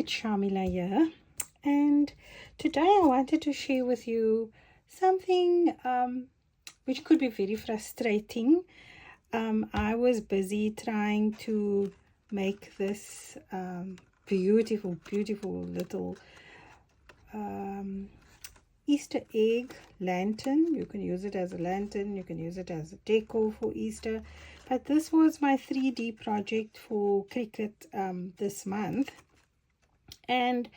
it's Shamila here, and today I wanted to share with you something which could be very frustrating. I was busy trying to make this beautiful little Easter egg lantern. You can use it as a lantern, you can use it as a decor for Easter, but this was my 3D project for Cricut this month, and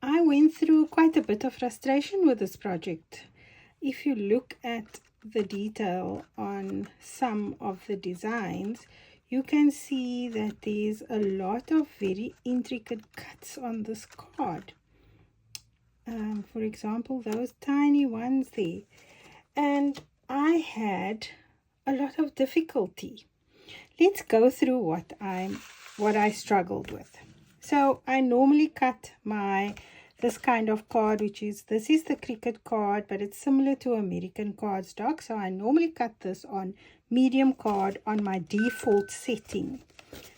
I went through quite a bit of frustration with this project. If you look at the detail on some of the designs, you can see that there's a lot of very intricate cuts on this card. For example, those tiny ones there, and I had a lot of difficulty. Let's go through what I struggled with. So I normally cut this kind of card, this is the Cricut card, but it's similar to American Cardstock. So I normally cut this on medium card on my default setting.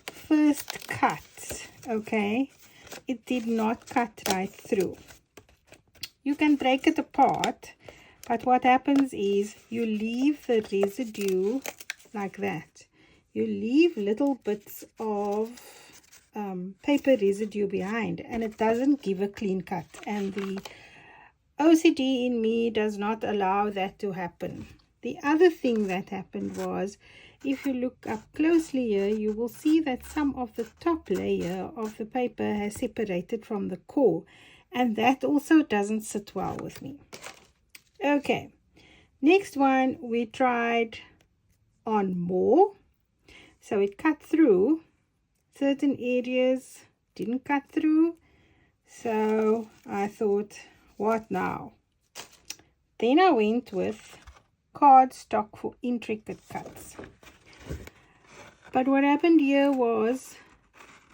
First cut, okay, it did not cut right through. You can break it apart, but what happens is you leave the residue like that. You leave little bits of paper residue behind, and it doesn't give a clean cut, and the OCD in me does not allow that to happen. The other thing that happened was, if you look up closely here, you will see that some of the top layer of the paper has separated from the core, and that also doesn't sit well with me. Okay, next one we tried on more. So it cut through. Certain areas didn't cut through. So I thought, what now? Then I went with cardstock for intricate cuts. But what happened here was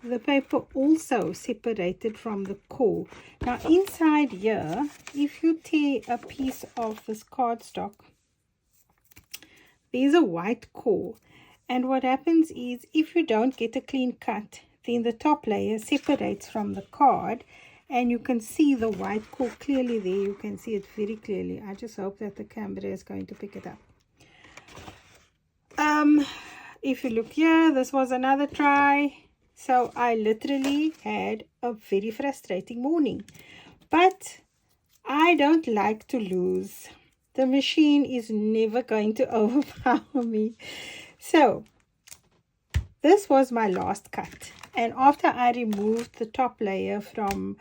the paper also separated from the core. Now inside here, if you tear a piece of this cardstock, there's a white core. And what happens is, if you don't get a clean cut, then the top layer separates from the card, and you can see the white core clearly there. You can see it very clearly. I just hope that the camera is going to pick it up. If you look here, this was another try. So I literally had a very frustrating morning. But I don't like to lose. The machine is never going to overpower me. So this was my last cut. And after I removed the top layer from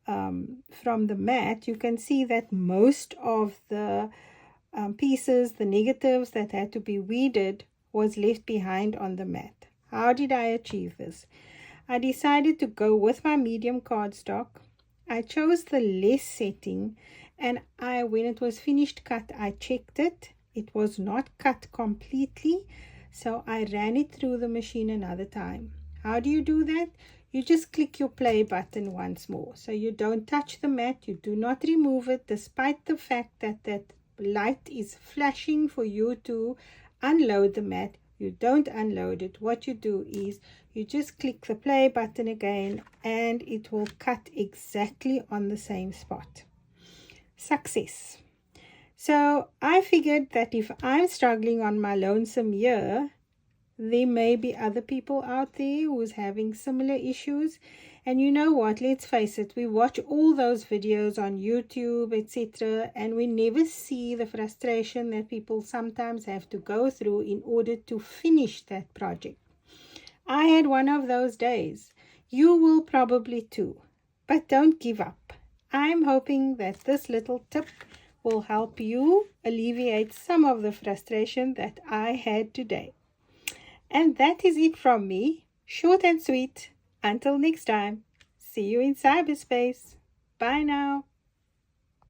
the mat, you can see that most of the pieces, the negatives that had to be weeded, was left behind on the mat. How did I achieve this? I decided to go with my medium cardstock. I chose the less setting, and when it was finished cut, I checked it. It was not cut completely, so I ran it through the machine another time. How do you do that? You just click your play button once more. So you don't touch the mat, you do not remove it, despite the fact that that light is flashing for you to unload the mat. You don't unload it. What you do is you just click the play button again, and it will cut exactly on the same spot. Success. So I figured that if I'm struggling on my lonesome here, there may be other people out there who's having similar issues. And you know what, let's face it, we watch all those videos on YouTube, etc., and we never see the frustration that people sometimes have to go through in order to finish that project. I had one of those days. You will probably too. But don't give up. I'm hoping that this little tip will help you alleviate some of the frustration that I had today. And that is it from me. Short and sweet. Until next time, see you in cyberspace. Bye now.